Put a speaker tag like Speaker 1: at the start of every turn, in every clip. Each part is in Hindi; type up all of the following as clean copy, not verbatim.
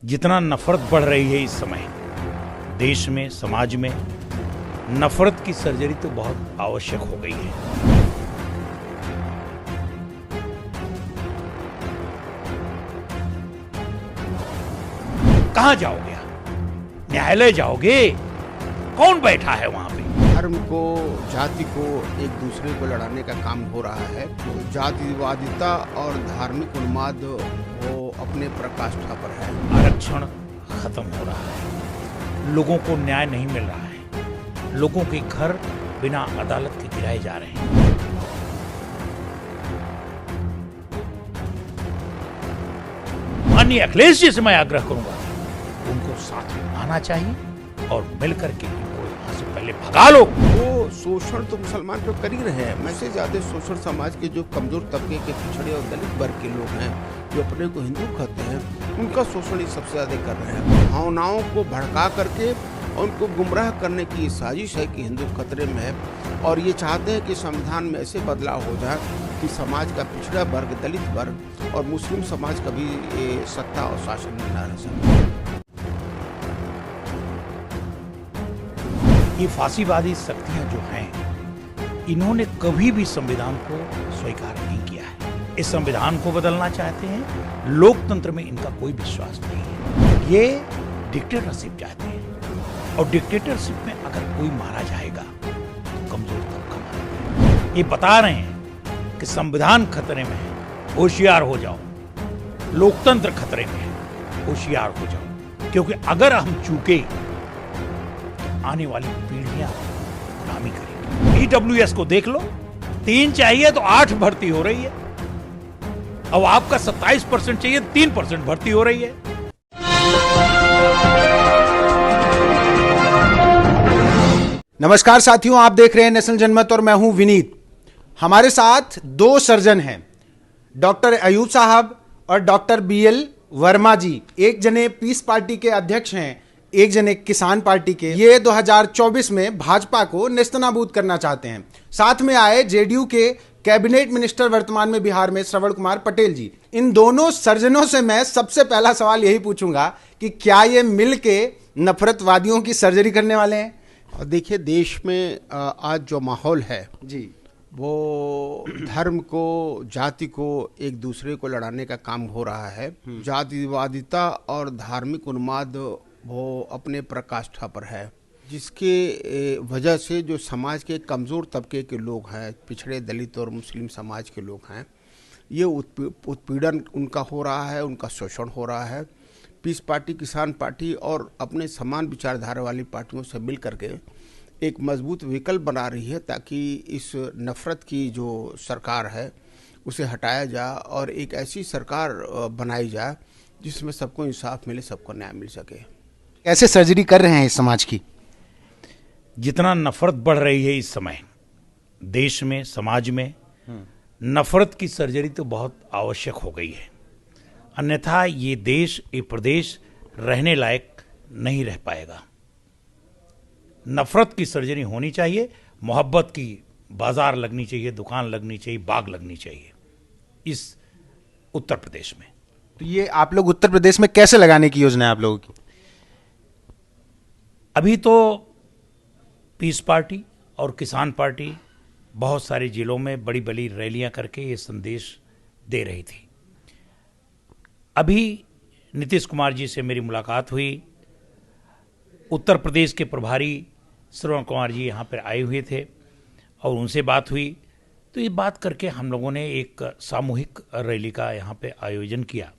Speaker 1: जितना नफरत बढ़ रही है इस समय देश में, समाज में, नफरत की सर्जरी तो बहुत आवश्यक हो गई है। कहां जाओगे आप? न्यायालय जाओगे? कौन बैठा है वहां पे?
Speaker 2: धर्म को, जाति को एक दूसरे को लड़ाने का काम हो रहा है। तो जातिवादिता और धार्मिक उन्माद वो अपने पराकाष्ठा पर है।
Speaker 1: आरक्षण खत्म हो रहा है, लोगों को न्याय नहीं मिल रहा है, लोगों के घर बिना अदालत के गिराए जा रहे हैं। माननीय अखिलेश जी से मैं आग्रह करूंगा, उनको साथ में आना चाहिए और मिलकर के इनको यहाँ से पहले भगा लो।
Speaker 2: वो शोषण तो मुसलमान तो कर ही रहे हैं। मैं से ज्यादा शोषण समाज के जो कमजोर तबके के, पिछड़े और दलित वर्ग के लोग हैं, जो अपने को हिंदू कहते हैं, उनका शोषण ही सबसे ज्यादा कर रहे हैं। भावनाओं को भड़का करके उनको गुमराह करने की साजिश है कि हिंदू खतरे में है, और ये चाहते हैं कि संविधान में ऐसे बदलाव हो जाए कि समाज का पिछड़ा वर्ग, दलित वर्ग और मुस्लिम समाज कभी सत्ता और शासन में न रह सके।
Speaker 1: ये फांसीवादी शक्तियां जो हैं, इन्होंने कभी भी संविधान को स्वीकार नहीं किया है। इस संविधान को बदलना चाहते हैं। लोकतंत्र में इनका कोई विश्वास नहीं है। ये डिक्टेटरशिप चाहते हैं, और डिक्टेटरशिप में अगर कोई मारा जाएगा तो कमजोर तबका मारा जाएगा। ये बता रहे हैं कि संविधान खतरे में है, होशियार हो जाओ। लोकतंत्र खतरे में है, होशियार हो जाओ, क्योंकि अगर हम चूके आने वाली पीढ़ियां गुलामी करेंगी। ईडब्ल्यूएस को देख लो, 3 चाहिए तो 8 भर्ती हो रही है। अब आपका 27% चाहिए, 3% भर्ती हो रही है।
Speaker 3: नमस्कार साथियों, आप देख रहे हैं नेशनल जनमत और मैं हूं विनीत। हमारे साथ 2 सर्जन हैं, डॉक्टर अयूब साहब और डॉक्टर बीएल वर्मा जी। एक जने पीस पार्टी के अध्यक्ष हैं, एक जने किसान पार्टी के। ये 2024 में भाजपा को नेस्तनाबूद करना चाहते हैं। साथ में आए जेडीयू के कैबिनेट मिनिस्टर वर्तमान में बिहार में श्रवण कुमार पटेल जी। इन दोनों सर्जनों से मैं सबसे पहला सवाल यही पूछूंगा कि क्या ये मिल के नफरतवादियों की सर्जरी करने वाले हैं?
Speaker 2: और देखिए, देश में आज जो माहौल है
Speaker 3: जी,
Speaker 2: वो धर्म को, जाति को एक दूसरे को लड़ाने का काम हो रहा है। जातिवादिता और धार्मिक उन्माद वो अपने पराकाष्ठा पर है, जिसके वजह से जो समाज के कमज़ोर तबके के लोग हैं, पिछड़े दलित और मुस्लिम समाज के लोग हैं, ये उत्पीड़न उनका हो रहा है, उनका शोषण हो रहा है। पीस पार्टी, किसान पार्टी और अपने समान विचारधारा वाली पार्टियों से मिल करके एक मजबूत विकल्प बना रही है, ताकि इस नफरत की जो सरकार है उसे हटाया जाए और एक ऐसी सरकार बनाई जाए जिसमें सबको इंसाफ मिले, सबको न्याय मिल सके।
Speaker 3: कैसे सर्जरी कर रहे हैं इस समाज की?
Speaker 1: जितना नफरत बढ़ रही है इस समय देश में, समाज में, नफरत की सर्जरी तो बहुत आवश्यक हो गई है। अन्यथा ये देश, ये प्रदेश रहने लायक नहीं रह पाएगा। नफरत की सर्जरी होनी चाहिए, मोहब्बत की बाजार लगनी चाहिए, दुकान लगनी चाहिए, बाग लगनी चाहिए इस उत्तर प्रदेश में।
Speaker 3: तो ये आप लोग उत्तर प्रदेश में कैसे लगाने की योजना है आप लोगों की?
Speaker 1: अभी तो पीस पार्टी और किसान पार्टी बहुत सारे जिलों में बड़ी बड़ी रैलियां करके ये संदेश दे रही थी। अभी नीतीश कुमार जी से मेरी मुलाकात हुई। उत्तर प्रदेश के प्रभारी श्रवण कुमार जी यहाँ पर आए हुए थे और उनसे बात हुई। तो ये बात करके हम लोगों ने एक सामूहिक रैली का यहाँ पे आयोजन किया।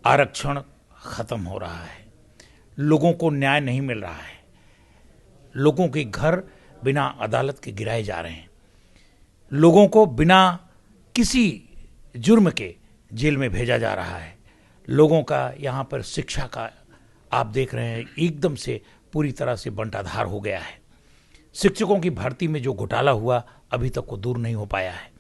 Speaker 1: आरक्षण खत्म हो रहा है, लोगों को न्याय नहीं मिल रहा है, लोगों के घर बिना अदालत के गिराए जा रहे हैं, लोगों को बिना किसी जुर्म के जेल में भेजा जा रहा है। लोगों का यहाँ पर शिक्षा का आप देख रहे हैं एकदम से पूरी तरह से बंटाधार हो गया है। शिक्षकों की भर्ती में जो घोटाला हुआ अभी तक वो दूर नहीं हो पाया है।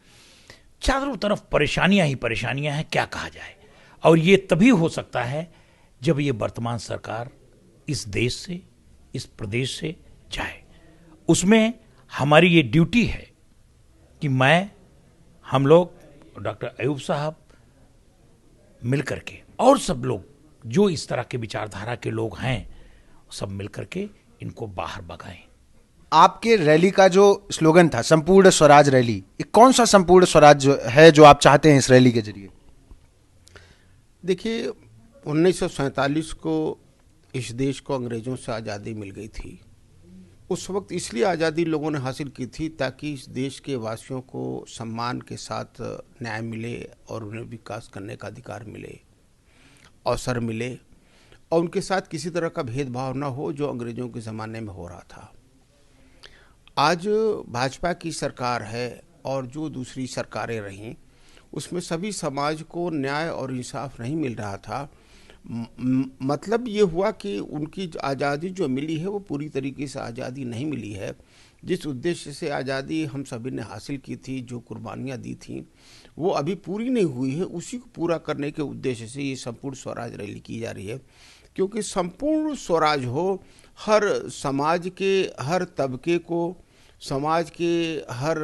Speaker 1: चारों तरफ परेशानियां ही परेशानियां हैं, क्या कहा जाए। और ये तभी हो सकता है जब ये वर्तमान सरकार इस देश से, इस प्रदेश से जाए। उसमें हमारी ये ड्यूटी है कि हम लोग, डॉक्टर अयूब साहब मिलकर के और सब लोग जो इस तरह के विचारधारा के लोग हैं सब मिलकर के इनको बाहर भगाएं।
Speaker 3: आपके रैली का जो स्लोगन था संपूर्ण स्वराज रैली, ये कौन सा संपूर्ण स्वराज है जो आप चाहते हैं इस रैली के जरिए?
Speaker 2: देखिए, 1947 को इस देश को अंग्रेजों से आज़ादी मिल गई थी। उस वक्त इसलिए आज़ादी लोगों ने हासिल की थी ताकि इस देश के वासियों को सम्मान के साथ न्याय मिले और उन्हें विकास करने का अधिकार मिले, अवसर मिले, और उनके साथ किसी तरह का भेदभाव ना हो जो अंग्रेजों के ज़माने में हो रहा था। आज भाजपा की सरकार है और जो दूसरी सरकारें रहीं उसमें सभी समाज को न्याय और इंसाफ नहीं मिल रहा था। मतलब ये हुआ कि उनकी आज़ादी जो मिली है वो पूरी तरीके से आज़ादी नहीं मिली है। जिस उद्देश्य से आज़ादी हम सभी ने हासिल की थी, जो कुर्बानियाँ दी थी, वो अभी पूरी नहीं हुई है। उसी को पूरा करने के उद्देश्य से ये संपूर्ण स्वराज रैली की जा रही है, क्योंकि संपूर्ण स्वराज हो, हर समाज के हर तबके को, समाज के हर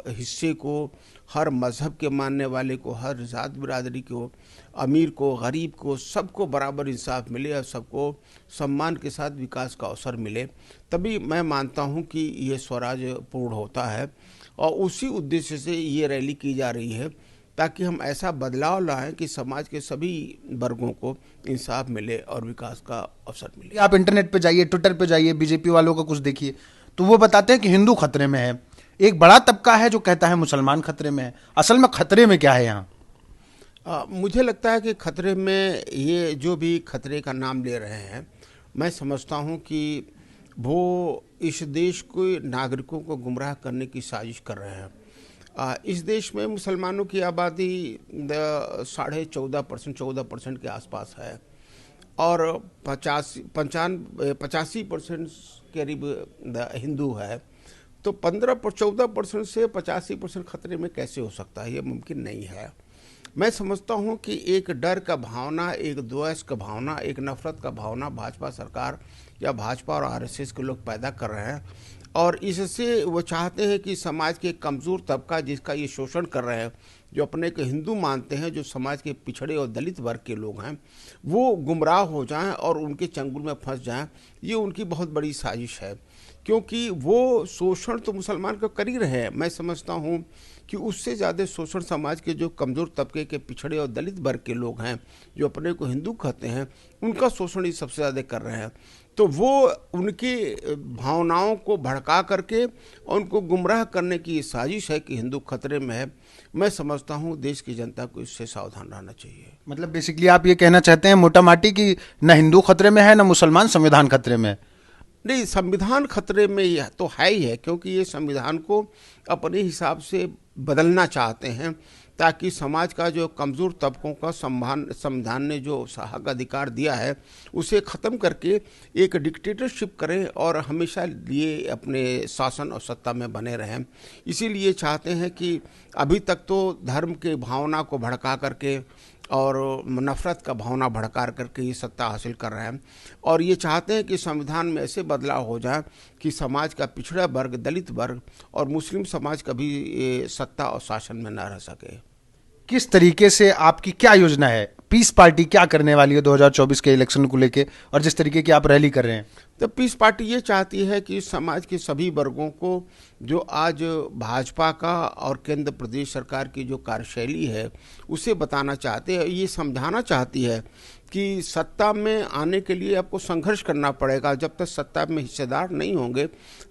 Speaker 2: हिस्से को, हर मज़हब के मानने वाले को, हर ज़ात बिरादरी को, अमीर को, गरीब को, सबको बराबर इंसाफ मिले और सबको सम्मान के साथ विकास का अवसर मिले, तभी मैं मानता हूं कि ये स्वराज पूर्ण होता है। और उसी उद्देश्य से ये रैली की जा रही है ताकि हम ऐसा बदलाव लाएं कि समाज के सभी वर्गों को इंसाफ मिले और विकास का अवसर मिले।
Speaker 3: आप इंटरनेट पे जाइए, ट्विटर पे जाइए, बीजेपी वालों का कुछ देखिए तो वो बताते हैं कि हिंदू खतरे में है। एक बड़ा तबका है जो कहता है मुसलमान खतरे में है। असल में खतरे में क्या है यहाँ?
Speaker 2: मुझे लगता है कि खतरे में ये जो भी खतरे का नाम ले रहे हैं, मैं समझता हूँ कि वो इस देश के नागरिकों को गुमराह करने की साजिश कर रहे हैं। इस देश में मुसलमानों की आबादी 14.5% के आसपास है और 85% करीब हिंदू है। तो 14% से 85% खतरे में कैसे हो सकता है? ये मुमकिन नहीं है। मैं समझता हूँ कि एक डर का भावना, एक द्वेष का भावना, एक नफरत का भावना भाजपा सरकार या भाजपा और आरएसएस के लोग पैदा कर रहे हैं और इससे वो चाहते हैं कि समाज के कमज़ोर तबका जिसका ये शोषण कर रहे हैं, जो अपने को हिंदू मानते हैं, जो समाज के पिछड़े और दलित वर्ग के लोग हैं, वो गुमराह हो जाएं और उनके चंगुल में फंस जाएं। ये उनकी बहुत बड़ी साजिश है, क्योंकि वो शोषण तो मुसलमान को कर ही रहे हैं। मैं समझता हूँ कि उससे ज़्यादा शोषण समाज के जो कमज़ोर तबके के पिछड़े और दलित वर्ग के लोग हैं, जो अपने को हिंदू कहते हैं, उनका शोषण ही सबसे ज़्यादा कर रहे हैं। तो वो उनकी भावनाओं को भड़का करके और उनको गुमराह करने की साजिश है कि हिंदू खतरे में है। मैं समझता हूँ देश की जनता को इससे सावधान रहना चाहिए।
Speaker 3: मतलब बेसिकली आप ये कहना चाहते हैं मोटा माटी कि न हिंदू खतरे में है न मुसलमान, संविधान खतरे में है?
Speaker 2: नहीं, संविधान खतरे में यह तो है ही है, क्योंकि ये संविधान को अपने हिसाब से बदलना चाहते हैं ताकि समाज का जो कमज़ोर तबकों का संविधान ने जो हक अधिकार दिया है उसे ख़त्म करके एक डिक्टेटरशिप करें और हमेशा लिए अपने शासन और सत्ता में बने रहें। इसीलिए चाहते हैं कि अभी तक तो धर्म के भावना को भड़का करके और नफरत का भावना भड़का करके ये सत्ता हासिल कर रहे हैं और ये चाहते हैं कि संविधान में ऐसे बदलाव हो जाए कि समाज का पिछड़ा वर्ग, दलित वर्ग और मुस्लिम समाज कभी सत्ता और शासन में न रह सके।
Speaker 3: किस तरीके से आपकी क्या योजना है? पीस पार्टी क्या करने वाली है 2024 के इलेक्शन को लेके और जिस तरीके की आप रैली कर रहे हैं?
Speaker 2: तो पीस पार्टी ये चाहती है कि समाज के सभी वर्गों को जो आज भाजपा का और केंद्र प्रदेश सरकार की जो कार्यशैली है उसे बताना चाहते हैं। ये समझाना चाहती है कि सत्ता में आने के लिए आपको संघर्ष करना पड़ेगा। जब तक सत्ता में हिस्सेदार नहीं होंगे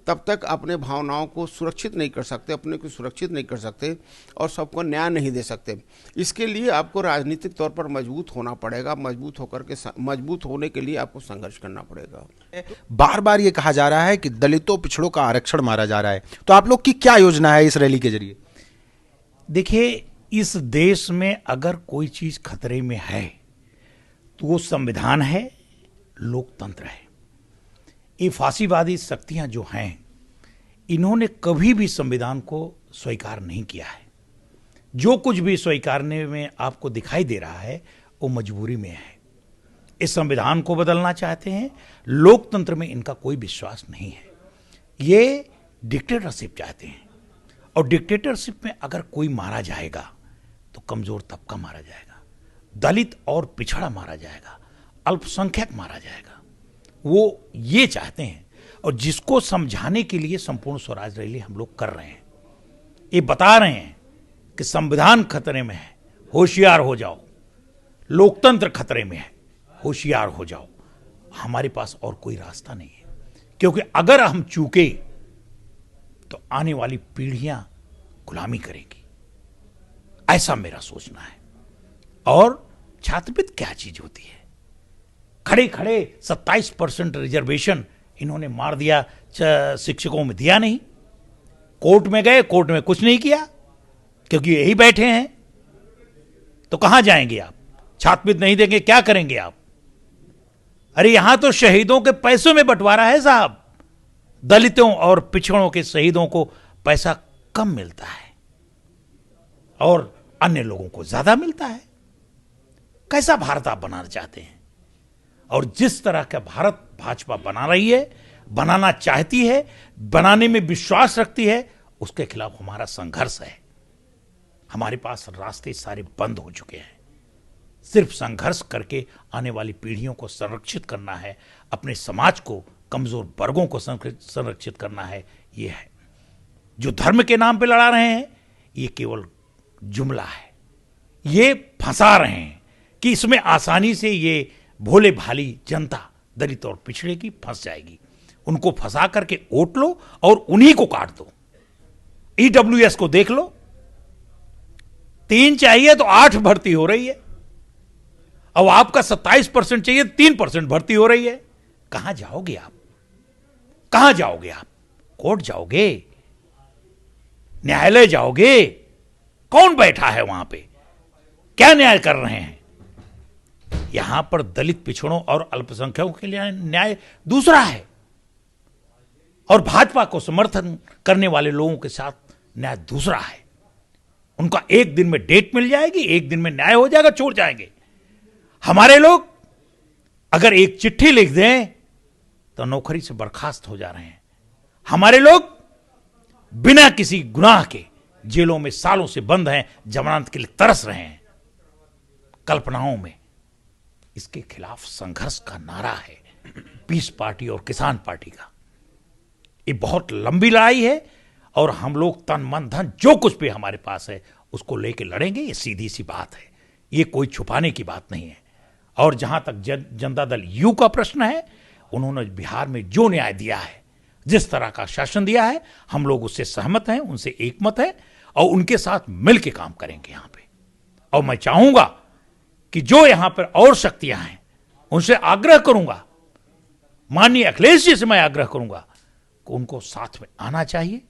Speaker 2: तब तक अपने भावनाओं को सुरक्षित नहीं कर सकते, अपने को सुरक्षित नहीं कर सकते और सबको न्याय नहीं दे सकते। इसके लिए आपको राजनीतिक तौर पर मजबूत होना पड़ेगा। मजबूत होने के लिए आपको संघर्ष करना पड़ेगा।
Speaker 3: बार बार ये कहा जा रहा है कि दलितों पिछड़ों का आरक्षण मारा जा रहा है, तो आप लोग की क्या योजना है इस रैली के जरिए?
Speaker 1: देखिए, इस देश में अगर कोई चीज खतरे में है तो वो संविधान है, लोकतंत्र है। ये फांसीवादी शक्तियां जो हैं इन्होंने कभी भी संविधान को स्वीकार नहीं किया है। जो कुछ भी स्वीकारने में आपको दिखाई दे रहा है वो मजबूरी में है। इस संविधान को बदलना चाहते हैं। लोकतंत्र में इनका कोई विश्वास नहीं है। ये डिक्टेटरशिप चाहते हैं और डिक्टेटरशिप में अगर कोई मारा जाएगा तो कमजोर तबका मारा जाएगा, दलित और पिछड़ा मारा जाएगा, अल्पसंख्यक मारा जाएगा। वो ये चाहते हैं, और जिसको समझाने के लिए संपूर्ण स्वराज रैली हम लोग कर रहे हैं। ये बता रहे हैं कि संविधान खतरे में है, होशियार हो जाओ, लोकतंत्र खतरे में है, होशियार हो जाओ। हमारे पास और कोई रास्ता नहीं है, क्योंकि अगर हम चूके तो आने वाली पीढ़ियां गुलामी करेगी, ऐसा मेरा सोचना है। और छात्रवृत्ति क्या चीज होती है? खड़े खड़े 27% रिजर्वेशन इन्होंने मार दिया, शिक्षकों में दिया नहीं। कोर्ट में गए, कोर्ट में कुछ नहीं किया, क्योंकि यही बैठे हैं। तो कहां जाएंगे आप? छात्रवृत्ति नहीं देंगे, क्या करेंगे आप? अरे यहां तो शहीदों के पैसों में बंटवारा है साहब। दलितों और पिछड़ों के शहीदों को पैसा कम मिलता है और अन्य लोगों को ज्यादा मिलता है। कैसा भारत आप बनाना चाहते हैं? और जिस तरह का भारत भाजपा बना रही है, बनाना चाहती है, बनाने में विश्वास रखती है, उसके खिलाफ हमारा संघर्ष है। हमारे पास रास्ते सारे बंद हो चुके हैं। सिर्फ संघर्ष करके आने वाली पीढ़ियों को संरक्षित करना है, अपने समाज को, कमजोर वर्गों को संरक्षित करना है। ये है जो धर्म के नाम पे लड़ा रहे हैं, ये केवल जुमला है। ये फंसा रहे हैं कि इसमें आसानी से ये भोले भाली जनता, दलित और पिछड़े की फंस जाएगी। उनको फंसा करके वोट लो और उन्हीं को काट दो। ईडब्ल्यूएस को देख लो, 3 चाहिए तो 8 भर्ती हो रही है। अब आपका 27% चाहिए, 3% भर्ती हो रही है। कहां जाओगे आप? कहां जाओगे आप? कोर्ट जाओगे? न्यायालय जाओगे? कौन बैठा है वहां पे? क्या न्याय कर रहे हैं? यहां पर दलित, पिछड़ों और अल्पसंख्यकों के लिए न्याय दूसरा है, और भाजपा को समर्थन करने वाले लोगों के साथ न्याय दूसरा है। उनका एक दिन में डेट मिल जाएगी, एक दिन में न्याय हो जाएगा, छोड़ जाएंगे। हमारे लोग अगर एक चिट्ठी लिख दें तो नौकरी से बर्खास्त हो जा रहे हैं। हमारे लोग बिना किसी गुनाह के जेलों में सालों से बंद हैं, जमानत के लिए तरस रहे हैं, कल्पनाओं में। इसके खिलाफ संघर्ष का नारा है पीस पार्टी और किसान पार्टी का। ये बहुत लंबी लड़ाई है, और हम लोग तन मन धन जो कुछ भी हमारे पास है उसको लेके लड़ेंगे। ये सीधी सी बात है, ये कोई छुपाने की बात नहीं है। और जहां तक जनता दल यू का प्रश्न है, उन्होंने बिहार में जो न्याय दिया है, जिस तरह का शासन दिया है, हम लोग उससे सहमत हैं, उनसे एकमत है, और उनके साथ मिलकर काम करेंगे यहां पे। और मैं चाहूंगा कि जो यहां पर और शक्तियां हैं, उनसे आग्रह करूंगा, माननीय अखिलेश जी से मैं आग्रह करूंगा कि उनको साथ में आना चाहिए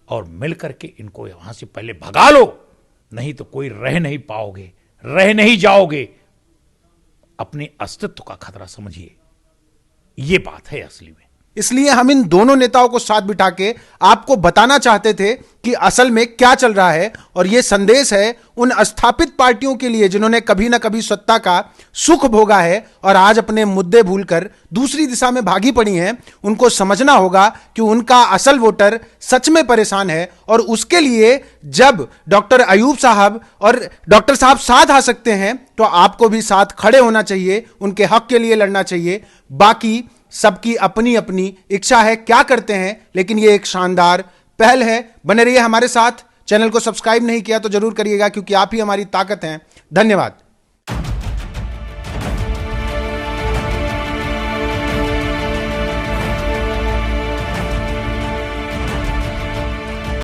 Speaker 1: और मिलकर के इनको वहां से पहले भगा लो, नहीं तो कोई रह नहीं पाओगे, रह नहीं जाओगे। अपने अस्तित्व का खतरा समझिए, ये बात है असली में।
Speaker 3: इसलिए हम इन दोनों नेताओं को साथ बिठा के आपको बताना चाहते थे कि असल में क्या चल रहा है। और यह संदेश है उन स्थापित पार्टियों के लिए जिन्होंने कभी ना कभी सत्ता का सुख भोगा है और आज अपने मुद्दे भूलकर दूसरी दिशा में भागी पड़ी हैं। उनको समझना होगा कि उनका असल वोटर सच में परेशान है, और उसके लिए जब डॉक्टर अयूब साहब और डॉक्टर साहब साथ आ सकते हैं तो आपको भी साथ खड़े होना चाहिए, उनके हक के लिए लड़ना चाहिए। बाकी सबकी अपनी अपनी इच्छा है, क्या करते हैं, लेकिन यह एक शानदार पहल है। बने रहिए हमारे साथ। चैनल को सब्सक्राइब नहीं किया तो जरूर करिएगा, क्योंकि आप ही हमारी ताकत हैं। धन्यवाद।